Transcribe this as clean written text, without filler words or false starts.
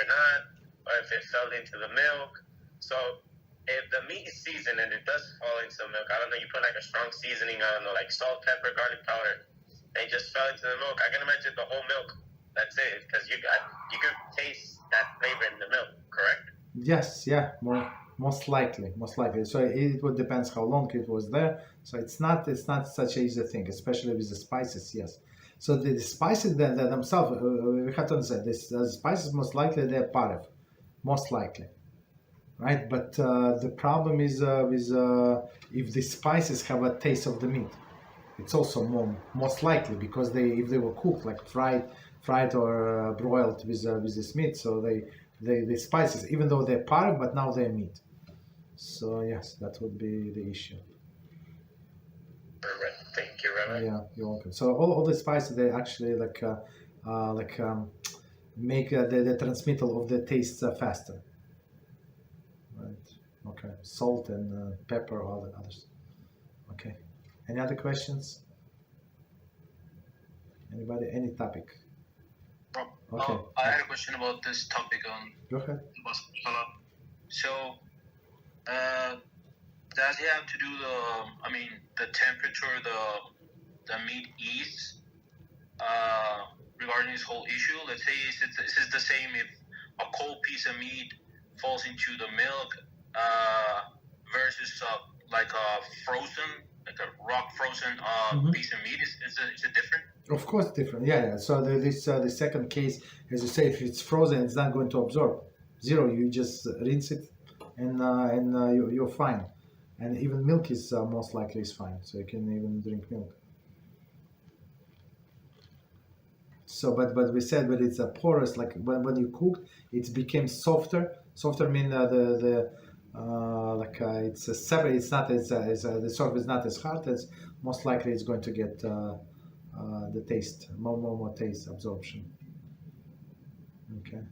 not, or if it fell into the milk. So if the meat is seasoned and it does fall into the milk, I don't know, you put like a strong seasoning, I don't know, like salt, pepper, garlic powder, and it just fell into the milk. I can imagine the whole milk. That's it, because you could taste that flavor in the milk, correct? Yes, yeah, most likely. So it would depends how long it was there. So it's not such an easy thing, especially with the spices. Yes. So the spices themselves, we have to understand this. The spices most likely they're part of, most likely, right? But the problem is with if the spices have a taste of the meat, it's also most likely because if they were cooked like fried or broiled with this meat, so the spices, even though they're part, but now they're meat. So yes, that would be the issue. Thank you, Rabbi. Yeah, you're welcome. So all the spices they actually make the transmittal of the taste faster. Right. Okay. Salt and pepper, all the others. Okay. Any other questions? Anybody? Any topic? Okay. I had a question about this topic on. Go ahead. So, does it have to do the temperature the meat eats regarding this whole issue? Let's say is the same if a cold piece of meat falls into the milk versus like a frozen, like a rock frozen piece of meat? Is it different? Of course, different. Yeah. So the second case, as you say, if it's frozen, it's not going to absorb. Zero. You just rinse it, and you're fine. And even milk is most likely is fine. So you can even drink milk. So, but we said, but it's a porous. Like when you cook, it became softer. Softer mean it's a separate. It's not as the surface is not as hard as. Most likely, it's going to get. The taste, more taste absorption. Okay.